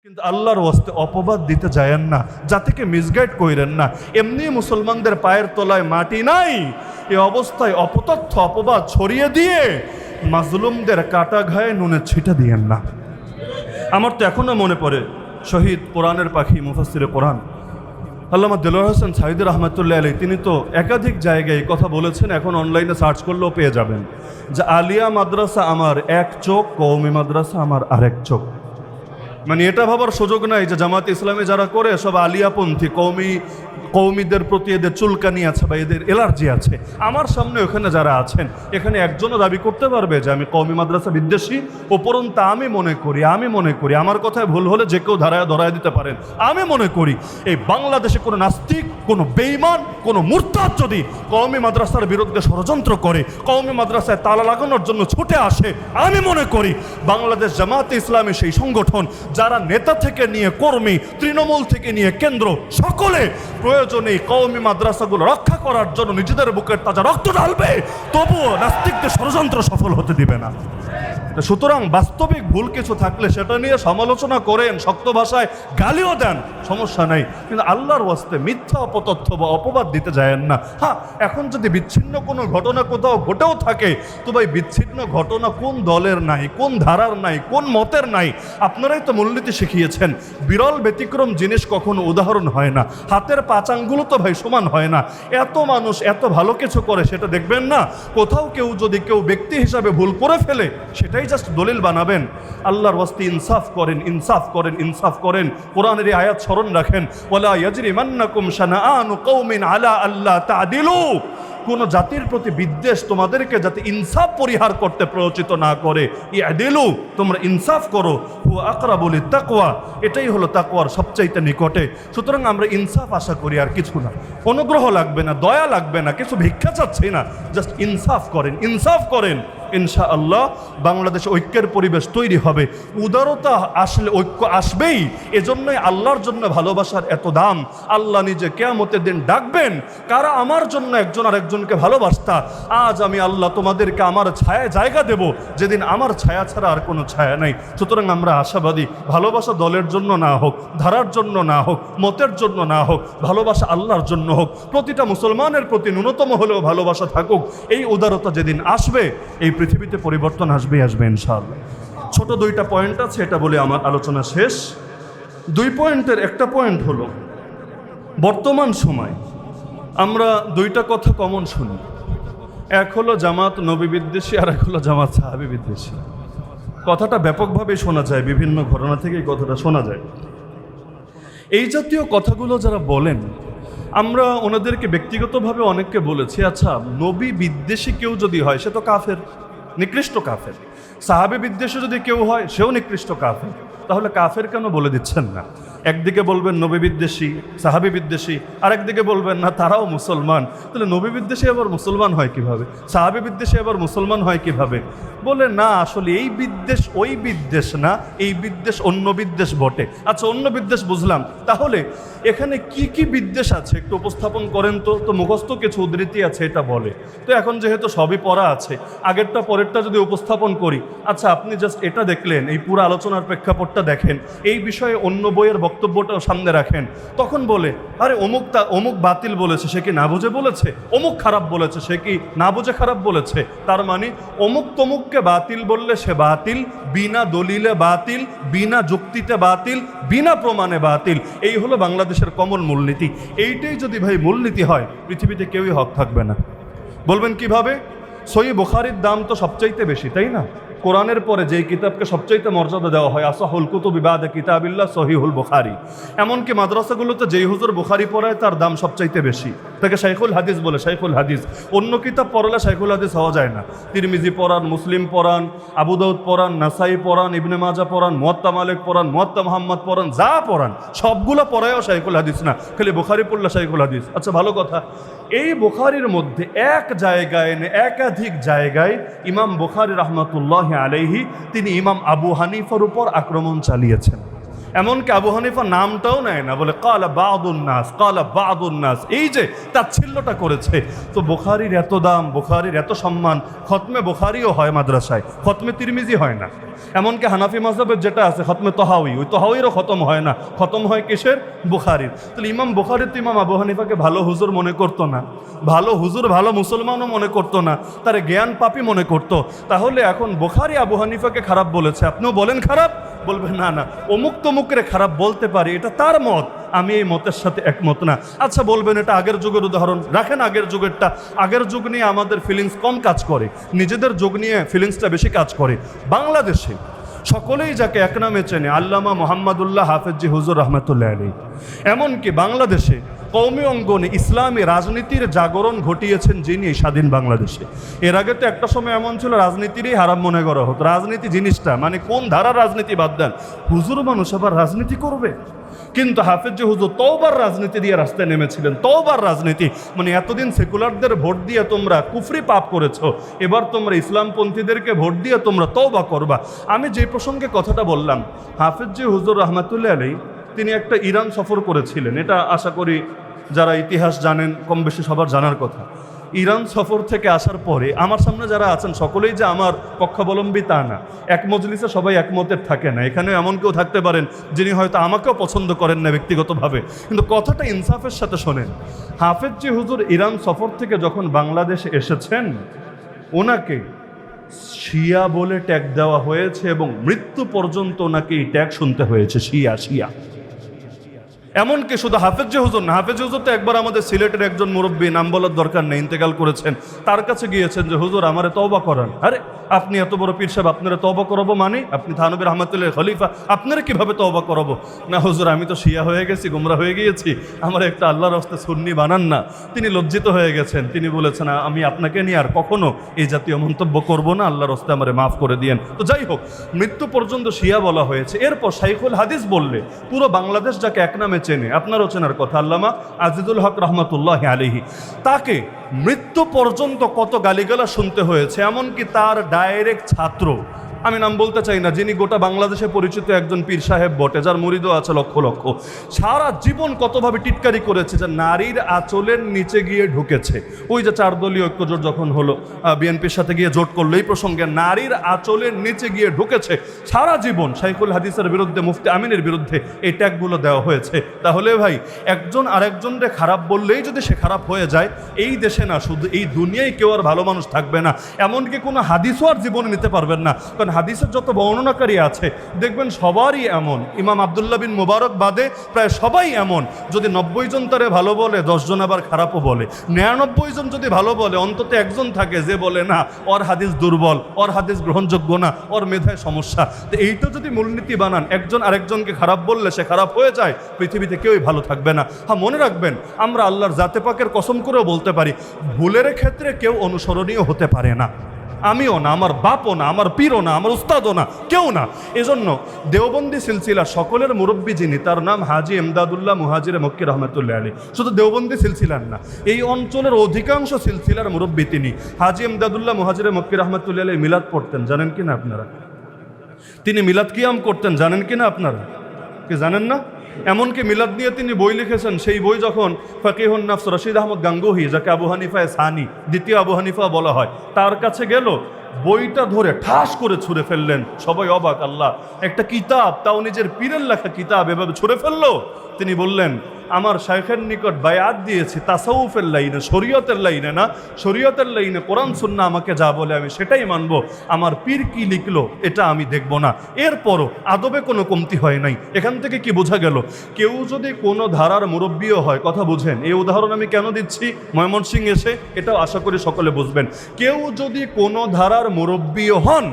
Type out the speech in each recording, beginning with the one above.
কিন্তু আল্লাহর ওয়াস্তে অপবাদ দিতে যায়েন না, জাতিকে মিসগাইড কইরেন না। এমনি মুসলমানদের পায়ের তলায় মাটি নাই, এই অবস্থায় অপতথ্য অপবাদ ছড়িয়ে দিয়ে মাজলুমদের কাটা ঘায়ে নুনের ছিটা দিয়েন না। আমার তো এখনো মনে পড়ে শহীদ কোরআনের পাখি মুফাসসিরে কোরআন আল্লামা দেলোয়ার হোসেন সাঈদী রহমাতুল্লাহ আলাইহি, তিনি তো একাধিক জায়গায় কথা বলেছেন, এখন অনলাইনে সার্চ করলেও পেয়ে যাবেন, যে আলিয়া মাদ্রাসা আমার এক চোখ, কওমি মাদ্রাসা আমার আরেক চোখ। মানে এটা ভাবার সুযোগ নাই যে জামাত ইসলামী যারা করে সব আলিয়াপন্থী, কৌমিদের প্রতি এদের চুলকানি আছে বা এদের এলার্জি আছে। আমার সামনে ওখানে যারা আছেন, এখানে একজনও দাবি করতে পারবে যে আমি কওমি মাদ্রাসা বিদ্বেষী। উপরন্তু আমি মনে করি আমার কথায় ভুল হলে যে কেউ ধরায় দিতে পারেন। আমি মনে করি এই বাংলাদেশে কোনো নাস্তিক, কোনো বেঈমান, কোনো মুরতাদ যদি কওমি মাদ্রাসার বিরুদ্ধে ষড়যন্ত্র করে, কওমি মাদ্রাসায় তালা লাগানোর জন্য ছুটে আসে, আমি মনে করি বাংলাদেশ জামাতে ইসলামী সেই সংগঠন যারা নেতা থেকে নিয়ে কর্মী, তৃণমূল থেকে নিয়ে কেন্দ্র, সকলে প্রয়োজনে কওমি মাদ্রাসাগুলো রক্ষা করার জন্য নিজেদের বুকের তাজা রক্ত ঢালবে, তবুও নাস্তিকদের ষড়যন্ত্র সফল হতে দিবে না। সুতরাং বাস্তবিক ভুল কিছু থাকলে সেটা নিয়ে সমালোচনা করেন, শক্ত ভাষায় গালিও দেন, সমস্যা নাই, কিন্তু আল্লাহর ওয়াস্তে মিথ্যা অপতথ্য বা অপবাদ দিতে যায়েন না। হ্যাঁ, এখন যদি বিচ্ছিন্ন কোনো ঘটনা কোথাও ঘটেও থাকে, তো ভাই বিচ্ছিন্ন ঘটনা কোন দলের নাই, কোন ধারার নাই, কোন মতের নাই, আপনারাই তো মূলনীতি শিখিয়েছেন। বিরল ব্যতিক্রম জিনিস কখনো উদাহরণ হয় না, হাতের পাঁচ আঙ্গুলও তো ভাই সমান হয় না। এত মানুষ এত ভালো কিছু করে, সেটা দেখবেন না? কোথাও যদি কেউ ব্যক্তি হিসাবে ভুল করে ফেলে, সেটাই জাস্ট দলিল বানাবেন। আল্লাহর ওয়াস্তে ইনসাফ করেন। কোরআনের এই আয়াত স্মরণ রাখেন, ওয়ালা ইয়াজরিমান্নাকুম শানাআনু কওমিন আলা আল্লা তা'দিলু। কোন জাতির প্রতি বিদ্বেষ তোমাদেরকে যাতে ইনসাফ পরিহার করতে প্ররোচিত না করে, ইয়াদিলু, তোমরা ইনসাফ করো, হুয়া আকরাবু লিত্তাকওয়া, এটাই হলো তাকওয়ার সবচাইতে নিকটে। সুতরাং আমরা ইনসাফ আশা করি, আর কিছু না। অনুগ্রহ লাগবে না, দয়া লাগবে না, কিছু ভিক্ষা চাচ্ছি না, জাস্ট ইনসাফ করেন। ইনশাআল্লাহ বাংলাদেশে ঐক্যের পরিবেশ তৈরি হবে। উদারতা আসলে ঐক্য আসবেই। এজন্যই আল্লাহর জন্য ভালোবাসার এত দাম। আল্লাহ নিজে কিয়ামতের দিন ডাকবেন, কারা আমার জন্য একজন আরেকজনকে ভালোবাসতা, আজ আমি আল্লাহ তোমাদেরকে আমার ছায়ায় জায়গা দেব, যেদিন আমার ছায়া ছাড়া আর কোনো ছায়া নাই। সুতরাং আমরা আশাবাদী, ভালোবাসা দলের জন্য না হোক, ধারার জন্য না হোক, মতের জন্য না হোক, ভালোবাসা আল্লাহর জন্য হোক। প্রতিটা মুসলমানের প্রতি ন্যূনতম হলেও ভালোবাসা থাকুক। এই উদারতা যেদিন আসবে, এই পৃথিবীতে পরিবর্তন আসবে ইনশাআল্লাহ। ছোট দুইটা পয়েন্ট আছে, এটা বলে আমার আলোচনা শেষ। 2 পয়েন্টের একটা পয়েন্ট হলো, বর্তমান সময় আমরা দুইটা কথা কমন শুনি। এক হলো জামাত নবী বিদ্বেষী, আর এক হলো জামাত সাহাবী বিদ্বেষী। কথাটা ব্যাপকভাবে শোনা যায়, বিভিন্ন ঘটনা থেকে এই কথাটা শোনা যায়। এই জাতীয় কথাগুলো যারা বলেন, আমরা ওনাদেরকে ব্যক্তিগতভাবে অনেককে বলেছি, আচ্ছা নবী বিদ্বেষী কেউ যদি হয়, সে তো কাফের, নিকৃষ্ট কাফের। সাহাবী বিদ্বেষী যদি কেউ হয়, সেও নিকৃষ্ট কাফের। তাহলে কাফের কেন বলে দিচ্ছেন না? একদিকে বলবেন নবী বিদ্বেষী, সাহাবী বিদ্বেষী, আর একদিকে বলবেন না তারাও মুসলমান। তাহলে নবী বিদ্বেষী আবার মুসলমান হয় কিভাবে? সাহাবী বিদ্বেষী আবার মুসলমান হয় কিভাবে? বলে না, আসলে এই বিদ্বেষ ওই বিদ্বেষ না, এই বিদ্বেষ অন্য বিদ্বেষ বটে। আচ্ছা, অন্য বিদ্বেষ বুঝলাম, তাহলে এখানে কি কি বিদ্বেষ আছে একটু উপস্থাপন করেন তো মুখস্থ কিছু উদ্ধৃতি আছে এটা বলে। তো এখন যেহেতু সবই পড়া আছে, আগেরটা পরেরটা যদি উপস্থাপন করি, আচ্ছা আপনি জাস্ট এটা দেখলেন, এই পুরো আলোচনার প্রেক্ষাপটটা দেখেন, এই বিষয়ে অন্য বইয়ের বক্তব্যটাও সামনে রাখেন, তখন বলে আরে অমুক বাতিল বলেছে, সে কি না বুঝে বলেছে? অমুক খারাপ বলেছে, সে কি না বুঝে খারাপ বলেছে? তার মানে অমুক তমুককে বাতিল বললে সে বাতিল, বিনা দলিলে বাতিল, বিনা যুক্তিতে বাতিল, বিনা প্রমাণে বাতিল। এই হলো বাংলাদেশের কমন মূলনীতি। এইটাই যদি ভাই মূলনীতি হয়, পৃথিবীতে কেউই হক থাকবে না। বলবেন কিভাবে? সহিহ বুখারীর দাম তো সবচাইতে বেশি, তাই না? কোরআনের পরে যেই কিতাবকে সবচাইতে মর্যাদা দেওয়া হয়, আসাহুল কুতুবি বাদা কিতাবিল্লাহ সহিহুল বুখারী। এমনকি মাদ্রাসাগুলোতে যেই হুজুর বুখারী পড়ায়, তার দাম সবচাইতে বেশি, তাকে শাইখুল হাদিস বলে, শাইখুল হাদিস। অন্য কিতাব পড়ালে শাইখুল হাদিস হওয়া যায় না। তিরমিজি পড়ান, মুসলিম পড়ান, আবু দাউদ পড়ান, নাসাই পড়ান, ইবনে মাজা পড়ান, মুয়াত্তা মালিক পড়ান, মুয়াত্তা মুহাম্মদ পড়ান, যা পড়ান সবগুলো পড়ায়ও শাইখুল হাদিস না, খালি বুখারী পড়লে শাইখুল হাদিস। আচ্ছা ভালো কথা, এই বুখারীর মধ্যে এক জায়গায় একাধিক জায়গায় ইমাম বুখারী রাহমাতুল্লাহি আলাইহি তিনি ইমাম আবু হানিফার উপর আক্রমণ চালিয়েছেন। এমনকি আবু হানিফা নামটাও নেয় না, বলে কালা বাদুন নাস, কালা বাদুন নাস। এই যে তাচ্ছিল্যটা করেছে। তো বুখারীর এত দাম, বুখারীর এত সম্মান, খতমে বুখারীও হয় মাদ্রাসায়, খতমে তিরমিজি হয় না। এমনকি হানাফি মাযহাবের যেটা আছে খতমে তহাউই, ওই তহাউইরও খতম হয় না, খতম হয় কিসের? বুখারীর। তাহলে ইমাম বুখারী তো ইমাম আবু হানিফাকে ভালো হুজুর মনে করতো না, ভালো হুজুর ভালো মুসলমানও মনে করতো না, তার জ্ঞান পাপী মনে করতো। তাহলে এখন বুখারী আবু হানিফাকে খারাপ বলেছে, আপনিও বলেন খারাপ? বলবেন না না অমুক তমুকরে খারাপ বলতে পারি, এটা তার মত, আমি এই মতের সাথে একমত না। আচ্ছা বলবেন এটা আগের যুগের উদাহরণ, রাখেন আগের যুগেরটা। আগের যুগ নিয়ে আমাদের ফিলিংস কম কাজ করে, নিজেদের যুগ নিয়ে ফিলিংসটা বেশি কাজ করে। বাংলাদেশে সকলেই যাকে এক নামে চেনে, আল্লামা মোহাম্মদুল্লাহ হাফেজি হুজুর রহমতুল্লাহ আলাইহি। এমনকি বাংলাদেশে কওমি অঙ্গনে ইসলামী রাজনীতির জাগরণ ঘটিয়েছেন যিনি স্বাধীন বাংলাদেশে। এর আগে তো একটা সময় এমন ছিল রাজনীতিরই হারাম মনে করা হতো। রাজনীতি জিনিসটা মানে কোন ধারার রাজনীতি বাদ দেন, হুজুর মানুষ আবার রাজনীতি করবে? কিন্তু হাফেজ হুজুর তওবার রাজনীতি দিয়ে রাস্তায় নেমেছিলেন। তওবার রাজনীতি মানে এতদিন সেকুলারদের ভোট দিয়ে তোমরা কুফরি পাপ করেছো, এবার তোমরা ইসলামপন্থীদেরকে ভোট দিয়ে তোমরা তওবা করবা। আমি যে প্রসঙ্গে কথাটা বললাম, হাফেজ হুজুর রহমাতুল্লাহ আলাইহি তিনি একটা ইরান সফর করেছিলেন। এটা আশা করি যারা ইতিহাস জানেন কম বেশি সবার জানার কথা। ইরান সফর থেকে আসার পরে আমার সামনে যারা আছেন সকলেই যে আমার পক্ষাবলম্বী তা না, এক মজলিসে সবাই একমতের থাকে না। এখানে এমন কেউ থাকতে পারেন যিনি হয়তো আমাকেও পছন্দ করেন না ব্যক্তিগতভাবে, কিন্তু কথাটা ইনসাফের সাথে শোনেন। হাফেজ হুজুর ইরান সফর থেকে যখন বাংলাদেশে এসেছেন, ওনাকে শিয়া বলে ট্যাগ দেওয়া হয়েছে এবং মৃত্যু পর্যন্ত ওনাকে এই ট্যাগ শুনতে হয়েছে, শিয়া শিয়া। এমনকি শুধু হাফেজ হুজুর না, হাফেজ হুজুর তো একবার আমাদের সিলেটের একজন মুরব্বী, নাম বলার দরকার নেই, ইন্তেকাল করেছেন, তার কাছে গিয়েছেন যে হুজুর আমারে তওবা করান। আরে আপনি এত বড় পীর সাহেব, আপনারা তওবা করাবো মানে? আপনি থানবী রহমাতুল্লাহ খলিফা, আপনারা কিভাবে তওবা করাবো? না হুজুর আমি তো শিয়া হয়ে গেছি, গোমরা হয়ে গিয়েছি, আমার একটা আল্লাহর রাস্তে সুন্নি বানান না। তিনি লজ্জিত হয়ে গেছেন, তিনি বলেছেন আমি আপনাকে নিয়ে আর কখনো এই জাতীয় মন্তব্য করব না, আল্লাহর রাস্তে আমারে মাফ করে দিয়েন। তো যাই হোক, মৃত্যু পর্যন্ত শিয়া বলা হয়েছে। এরপর শাইখুল হাদিস বললে পুরো বাংলাদেশ যাকে এক নামে চেনে, আপনারও চেনার কথা, আল্লামা আজিজুল হক রহমতুল্লাহ আলাইহি, তাকে মৃত্যু পর্যন্ত কত গালিগালা শুনতে হয়েছে। এমনকি তার ডাইরেক্ট ছাত্র, আমি নাম বলতে চাই না, যিনি গোটা বাংলাদেশে পরিচিত একজন পীর সাহেব বটে, যার মুরিদও আছে লক্ষ লক্ষ, সারা জীবন কতভাবে টিটকারি করেছে যে নারীর আঁচলের নিচে গিয়ে ঢুকেছে। ওই যে 4 দলীয় ঐক্যজোট যখন হলো, বিএনপির সাথে গিয়ে জোট করলো, এই প্রসঙ্গে নারীর আঁচলের নিচে গিয়ে ঢুকেছে। সারা জীবন শাইখুল হাদিসের বিরুদ্ধে, মুফতি আমিনের বিরুদ্ধে এই ট্যাগগুলো দেওয়া হয়েছে। তাহলে ভাই একজন আরেকজনকে খারাপ বললেই যদি সে খারাপ হয়ে যায়, এই দেশে না শুধু এই দুনিয়ায় কেউ আর ভালো মানুষ থাকবে না। এমনকি কোনো হাদিসও আর জীবনে নিতে পারবেন না, কারণ হাদিসের যত বর্ণনাকারী আছে দেখবেন সবারই এমন। ইমাম আব্দুল্লাহ বিন মুবারক বাদে প্রায় সবাই এমন। যদি 90 জন তারে ভালো বলে, 10 জন আবার খারাপও বলে। 99 জন যদি ভালো বলে, অন্তত একজন থাকে যে বলে না ওর হাদিস দুর্বল, ওর হাদিস গ্রহণযোগ্য না, ওর মেধায় সমস্যা। তো এইটা যদি মূলনীতি বানান, একজন আরেকজনকে খারাপ বললে সে খারাপ হয়ে যায়, পৃথিবীতে কেউই ভালো থাকবে না। হ্যাঁ, মনে রাখবেন আমরা আল্লাহর জাতে পাকের কসম করেও বলতে পারি, ভুলের ক্ষেত্রে কেউ অনুসরণীয় হতে পারে না। আমিও না, আমার বাপও না, আমার পীরও না, আমার উস্তাদও না, কেউ না। এজন্য দেওবন্দি সিলসিলা সকলের মুরব্বী যিনি, তার নাম হাজি এমদাদুল্লাহ মুহাজির মক্কি রহমতুল্লাহ আলী। শুধু দেওবন্দি সিলসিলার না, এই অঞ্চলের অধিকাংশ সিলসিলার মুরব্বী তিনি। হাজি এমদাদুল্লাহ মুহাজির মক্কি রহমতুল্লাহ আলী মিলাদ পড়তেন, জানেন কি না আপনারা? তিনি মিলাদ কিয়াম করতেন, জানেন কি না আপনারা? কি জানেন না? এমনকি মিলাদ নিয়ে তিনি বই লিখেছেন। সেই বই যখন ফাকিহুন নাফস রশিদ আহমদ গাঙ্গুহি, যাকে আবু হানিফা সানি, দ্বিতীয় আবু হানিফা বলা হয়, তার কাছে গেল, বইটা ধরে ঠাস করে ছুঁড়ে ফেললেন। সবাই অবাক, আল্লাহ, একটা কিতাব, তাও নিজের পীরের লেখা কিতাব, এভাবে ছুঁড়ে ফেললো। তিনি বললেন আমার শাইখের নিকট বায়াত দিয়েছি তাসাউফের লাইনে, শরীয়তের লাইনে না, শরীয়তের লাইনে কোরআন সুন্নাহ আমাকে যা বলে আমি সেটাই মানবো, আমার পীর কি লিখলো এটা আমি দেখব না। এরপরও আদবে কোনো কমতি হয় নাই। এখান থেকে কি বোঝা গেল, কেউ যদি কোনো ধারার মুরব্বীও হয়, কথা বুঝেন, এই উদাহরণ আমি কেন দিচ্ছি ময়মনসিংহ এসে, এটাও আশা করি সকলে বুঝবেন। কেউ যদি কোনো ধারার মুরব্বীও হন,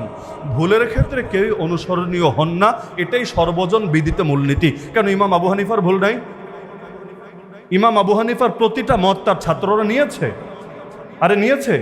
ভুলের ক্ষেত্রে কেউ অনুসরণীয় হন না, এটাই সর্বজন বিদিত মূলনীতি। কেন ইমাম আবু হানিফার ভুল নাই? ইমাম আবু হানিফার প্রতিটা মত তার ছাত্ররা নিয়েছে। আরে নিয়েছে।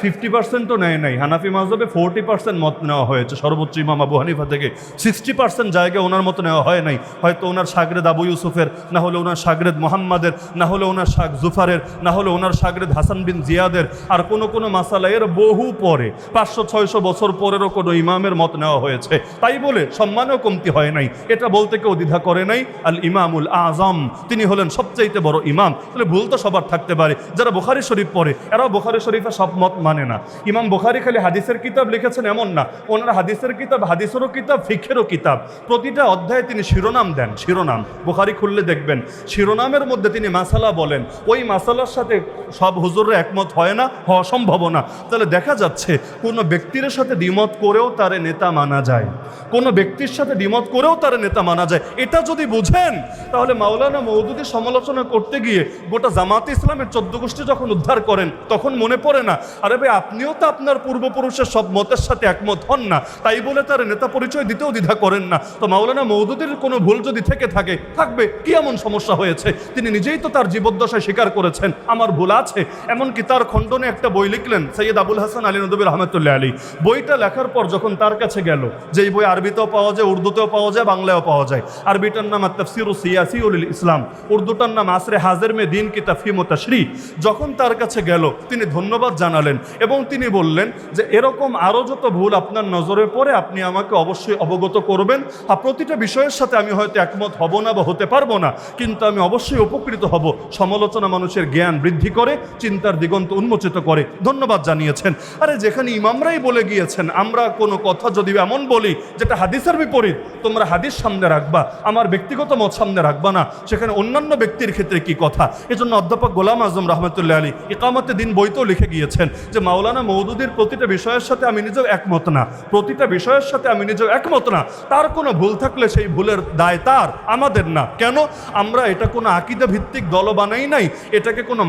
50%ও নেয় নাই। হানাফি মাযহাবে 40% মত নেওয়া হয়েছে সর্বোচ্চ ইমাম আবু হানিফা থেকে। 60% জায়গায় ওনার মতো নেওয়া হয় নাই। হয়তো ওনার শাগরেদ আবু ইউসুফের, না হলে ওনার শাগরেদ মোহাম্মদের, না হলে ওনার শাগ জুফারের, না হলে ওনার শাগরেদ হাসান বিন জিয়াদের, আর কোনো মাসালা এর বহু পরে 500-600 বছর পরেরও কোনো ইমামের মত নেওয়া হয়েছে। তাই বলে সম্মানেও কমতি হয় নাই, এটা বলতে কেউ দ্বিধা করে নাই। আল ইমামুল আজম, তিনি হলেন সবচাইতে বড় ইমাম। তাহলে ভুল তো সবার থাকতে পারে। যারা বুখারী শরীফ পড়ে এরাও বুখারী শরীফে সব মত মানে না। ইমাম বুখারী খালি হাদিসের কিতাব লিখেছেন এমন না, ওনার হাদিসের কিতাব, হাদিসেরও কিতাব, ফিকহেরও কিতাব। প্রতিটা অধ্যায়ে তিনি শিরোনাম দেন। শিরোনাম বুখারী খুললে দেখবেন শিরোনামের মধ্যে তিনি মাসালা বলেন। ওই মাসালার সাথে সব হুজুররা একমত হয় না, হওয়া সম্ভব না। তাহলে দেখা যাচ্ছে কোনো ব্যক্তির সাথে দ্বিমত করেও তার নেতা মানা যায়, কোনো ব্যক্তির সাথে দ্বিমত করেও তার নেতা মানা যায়। এটা যদি বুঝেন তাহলে মাওলানা মওদুদী সমালোচনা করতে গিয়ে গোটা জামাতে ইসলামের 14 গোষ্ঠী যখন উদ্ধার করেন তখন মনে পড়ে না, আরে ভাই আপনিও তো আপনার পূর্বপুরুষের সব মতের সাথে একমত হন না, তাই বলে তার নেতা পরিচয় দিতেও দ্বিধা করেন না। তো মাওলানা মওদুদীর কোনো ভুল যদি থেকে থাকে, থাকবে, কি এমন সমস্যা হয়েছে? তিনি নিজেই তো তার জীবদ্দশায় স্বীকার করেছেন আমার ভুল আছে। এমনকি তার খণ্ডনে একটা বই লিখলেন সৈয়দ আবুল হাসান আলী নদভী রহমতুল্লাহ আলী। বইটা লেখার পর যখন তার কাছে গেল, যেই বই আরবিতেও পাওয়া যায়, উর্দুতেও পাওয়া যায়, বাংলায়ও পাওয়া যায়। আরবিটার নাম তাফসিরুস সিয়াসিউল ইসলাম, উর্দুটার নাম আসরে হাজির মে দিন কি তাফহিম ও তাশরীহ। যখন তার কাছে গেল তিনি ধন্যবাদ জানালেন এবং তিনি বললেন যে এরকম আরও যত ভুল আপনার নজরে পড়ে আপনি আমাকে অবশ্যই অবগত করবেন। আর প্রতিটা বিষয়ের সাথে আমি হয়তো একমত হব না বা হতে পারবো না, কিন্তু আমি অবশ্যই উপকৃত হব। সমালোচনা মানুষের জ্ঞান বৃদ্ধি করে, চিন্তার দিগন্ত উন্মোচিত করে। ধন্যবাদ জানিয়েছেন। আরে যেখানে ইমামরাই বলে গিয়েছেন আমরা কোনো কথা যদি এমন বলি যেটা হাদিসের বিপরীত, তোমরা হাদিস সামনে রাখবা, আমার ব্যক্তিগত মত সামনে রাখবা না, সেখানে অন্যান্য ব্যক্তির ক্ষেত্রে কি কথা? এজন্য অধ্যাপক গোলাম আজম রহমতুল্লাহ আলী ইকামতে দিন বইতেও লিখে গিয়েছেন যে মাওলানা মওদুদীর প্রতিটা বিষয়ের সাথে আমি নিজেও একমত না, প্রতিটা বিষয়ের সাথে আমি নিজেও একমত না। তার কোনো ভুল থাকলে সেই ভুলের দায় তার, আমাদের না। কেন? আমরা এটা কোনো আকীদা ভিত্তিক দলও বানাই নাই, এটাকে কোনো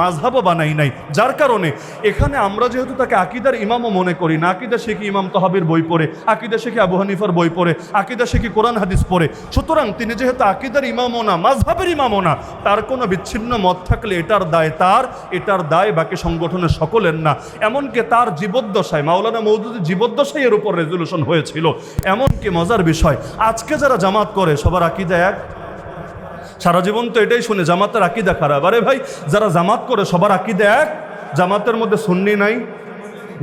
মাযহাবও বানাই নাই। যার কারণে এখানে আমরা যেহেতু তাকে আকীদার ইমামও মনে করি না, আকীদা শিখি ইমাম তাহাবির বই পড়ে, আকীদা শিখি আবু হানিফার বই পড়ে, আকীদা শিখি কোরআন হাদিস পড়ে। সুতরাং তিনি যেহেতু আকীদার ইমামও না, মাযহাবের ইমামও না, তার কোনো বিচ্ছিন্ন মত থাকলে এটার দায় তার, এটার দায় বাকি সংগঠনের সকলের না। এমনকি তার জীবদ্দশায়, মাওলানা মওদুদীর জীবদ্দশায় এর উপর রেজলিউশন হয়েছিল। এমনকি মজার বিষয়, আজকে যারা জামাত করে সবার আকীদা এক। সারা জীবন তো এটাই শুনে জামাতের আকীদা খারাপ। আরে ভাই, যারা জামাত করে সবার আকীদা এক। জামাতের মধ্যে সুন্নি নাই,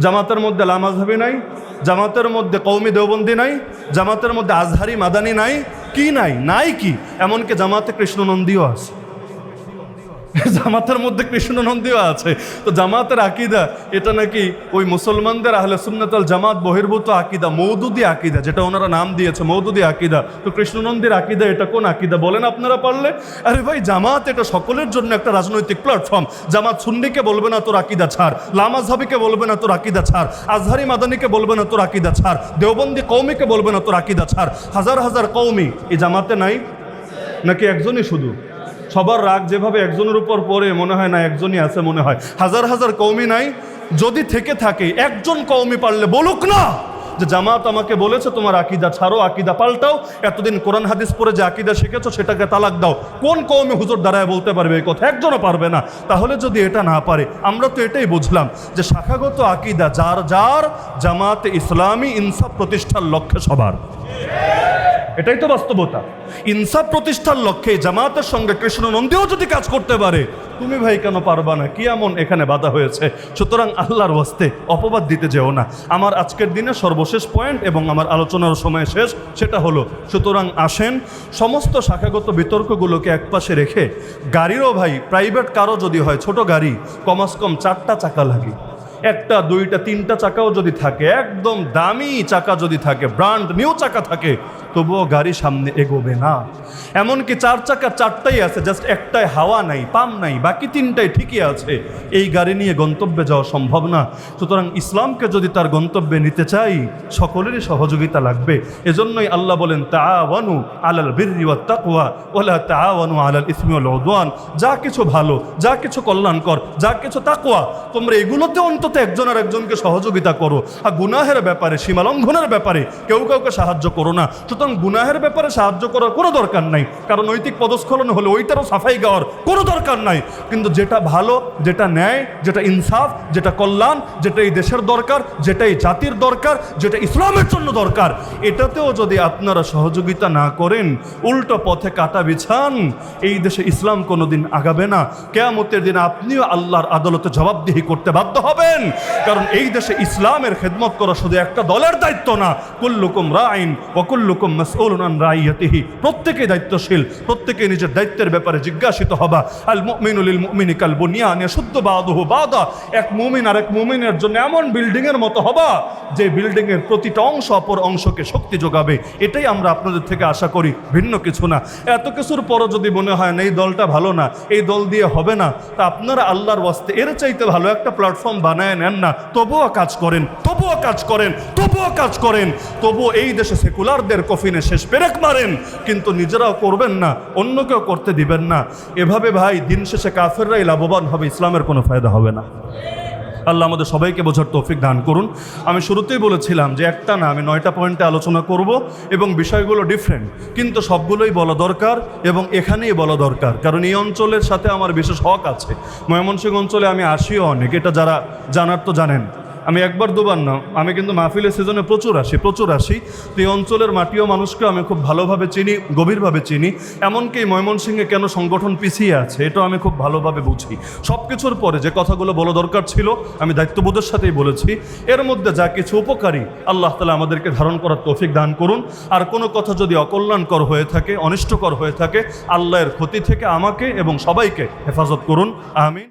জামাতের মধ্যে লামাযহাবী নাই, জামাতের মধ্যে কওমি দেওবন্দি নাই, জামাতের মধ্যে আজহারি মাদানি নাই, কি নাই? নাই কি? এমনকি জামাতে কৃষ্ণনন্দীও আছে, জামাতের মধ্যে কৃষ্ণনন্দীও আছে। তো জামাতের আকীদা এটা নাকি ওই মুসলমানদের আহলে সুন্নাত ওয়াল জামাত বহির্ভূত আকীদা, মওদুদী আকীদা, যেটা ওনারা নাম দিয়েছে মওদুদী আকীদা। তো কৃষ্ণনন্দীর আকীদা এটা কোন আকীদা বলেন আপনারা পারলে? আরে ভাই, জামাত এটা সকলের জন্য একটা রাজনৈতিক প্ল্যাটফর্ম। জামাত সুন্নিকে বলবে না তোর আকীদা ছাড়, লামাযহাবীকে বলবে না তোর আকীদা ছাড়, আজহারি মাদানিকে বলবে না তোর আকীদা ছাড়, দেওবন্দি কওমিকে বলবে না তোর আকীদা ছাড়। হাজার হাজার কওমি এই জামাতে নাই নাকি একজনই শুধু? সবার রাগ যেভাবে একজনের উপর পড়ে মনে হয় না একজনই আছে, মনে হয় হাজার হাজার কওমি নাই। যদি থেকে থাকে একজন কওমি পারলে বলুক না যে জামাত আমাকে বলেছে তোমার আকীদা ছাড়ো, আকীদা পাল্টাও, এতদিন কোরআন হাদিস পড়ে যে আকীদা শিখেছো সেটাকে তালাক দাও। কোন কওমি হুজুর দাঁড়ায় বলতে পারবে এই কথা? একজনও পারবে না। তাহলে যদি এটা না পারে, আমরা তো এটাই বুঝলাম যে শাখাগত আকীদা যার যার, জামাতে ইসলামী ইনসাফ প্রতিষ্ঠার লক্ষ্যে সবার। এটাই তো বাস্তবতা। ইনসাফ প্রতিষ্ঠার লক্ষ্যে জামাতের সঙ্গে কৃষ্ণনন্দীও যদি কাজ করতে পারে, তুমি ভাই কেন পারবা না? কি এমন এখানে বাধা হয়েছে? সুতরাং আল্লাহর ওয়াস্তে অপবাদ দিতে যেও না। আমার আজকের দিনে সর্বশেষ পয়েন্ট এবং আমার আলোচনার সময় শেষ, সেটা হলো, সুতরাং আসেন সমস্ত শাখাগত বিতর্কগুলোকে একপাশে রেখে, গাড়িরও ভাই প্রাইভেট কারও যদি হয়, ছোট গাড়ি কমাস কম 4টা চাকা লাগে, 1টা 2টা 3টা চাকাও যদি থাকে, একদম দামি চাকা যদি থাকে, ব্র্যান্ড নিউ চাকা থাকে, তবুও গাড়ি সামনে এগোবে না। এমনকি 4 চাকা 4টাই আছে, জাস্ট একটায় হাওয়া নাই, পাম্প নাই, বাকি 3টাই ঠিকই আছে। এই গাড়ি নিয়ে গন্তব্যে যাওয়া সম্ভব না। সুতরাং ইসলামকে যদি তার গন্তব্যে নিতে চাই, সকলেরই সহযোগিতা লাগবে। এজন্যই আল্লাহ বলেন তাআওয়ানু আলাল বিররি ওয়াত তাকওয়া ওয়ালা তাআওয়ানু আলাল ইসমি ওয়াল উদওয়ান। যা কিছু ভালো, যা কিছু কল্যাণকর, যা কিছু তাকওয়া, তোমরা এগুলোতে অন্তত একজন আর একজনকে সহযোগিতা করো। আর গুনাহের ব্যাপারে, সীমালঙ্ঘনের ব্যাপারে কেউ কাউকে সাহায্য করো না। সুতরাং সুতরাং গুনাহের ব্যাপারে সাহায্য করার কোনো দরকার নাই, কারণ নৈতিক পদস্খলন হলে ওইটারও সাফাই গাওয়ার কোনো দরকার নাই। কিন্তু যেটা ভালো, যেটা ন্যায়, যেটা ইনসাফ, যেটা কল্যাণ, যেটা এই দেশের দরকার, যেটা এই জাতির দরকার, যেটা ইসলামের জন্য দরকার, এটাতেও যদি আপনারা সহযোগিতা না করেন, উল্টো পথে কাটা বিছান, এই দেশে ইসলাম কোনোদিন আগাবে না। কিয়ামতের দিন আপনিও আল্লাহর আদালতে জবাবদিহি করতে বাধ্য হবেন। কারণ এই দেশে ইসলামের খেদমত করা শুধু একটা দলের দায়িত্ব না, কুল্লুকুম রাইন ওয়া কুল্লুকুম মাসউলুন আন রাইয়াতিহি। প্রত্যেকেই দায়িত্বশীল, প্রত্যেকে নিজের দায়িত্বের ব্যাপারে জিজ্ঞাসিত হবা। আল মুমিনু লিল মুমিনি কাল বুনিয়ান ইয়াশুদ্দু বাদুহু বাদা। এক মুমিন আর এক মুমিনের জন্য এমন বিল্ডিং এর মতো হবা যে বিল্ডিং এর প্রতিটা অংশ অপর অংশকে শক্তি যোগাবে। এটাই আমরা আপনাদের থেকে আশা করি, ভিন্ন কিছু না। এত কিছুর পরও যদি মনে হয় না এই দলটা ভালো না, এই দল দিয়ে হবে না, তা আপনারা আল্লাহর ওয়াস্তে এর চাইতে ভালো একটা প্ল্যাটফর্ম বানায় নেন না, তবুও কাজ করেন, তবুও কাজ করেন, তবুও কাজ করেন, তবুও এই দেশে সেকুলারদের কফিনে শেষ পেরেক মারেন, কিন্তু নিজেরাও করবেন না, অন্যকেও করতে দিবেন না। এভাবে ভাই দিন শেষে কাফেররাই লাভবান হবে, ইসলামের কোনো ফায়দা হবে না। আল্লাহ আমাদের সবাইকে বোঝার তৌফিক দান করুন। আমি শুরুতেই বলেছিলাম যে একটা না, আমি 9টা পয়েন্টে আলোচনা করব এবং বিষয়গুলো ডিফারেন্ট, কিন্তু সবগুলোই বলা দরকার এবং এখানেই বলা দরকার, কারণ এই অঞ্চলের সাথে আমার বিশেষ হক আছে। ময়মনসিংহ অঞ্চলে আমি আসিও অনেক, এটা যারা জানার তো জানেন। আমি একবার দুবার না, আমি কিন্তু মাহফিলের সিজনে প্রচুর আসি। তো এই অঞ্চলের মাটিও মানুষকে আমি খুব ভালোভাবে চিনি, গভীরভাবে চিনি। এমনকি ময়মনসিংহে কেন সংগঠন পিছিয়ে আছে এটাও আমি খুব ভালোভাবে বুঝি। সব কিছুর পরে যে কথাগুলো বলা দরকার ছিল আমি দায়িত্ববোধের সাথেই বলেছি। এর মধ্যে যা কিছু উপকারী, আল্লাহ তাআলা আমাদেরকে ধারণ করার তৌফিক দান করুন। আর কোনো কথা যদি অকল্যাণকর হয়ে থাকে, অনিষ্টকর হয়ে থাকে, আল্লাহর ক্ষতি থেকে আমাকে এবং সবাইকে হেফাজত করুন। আমিন।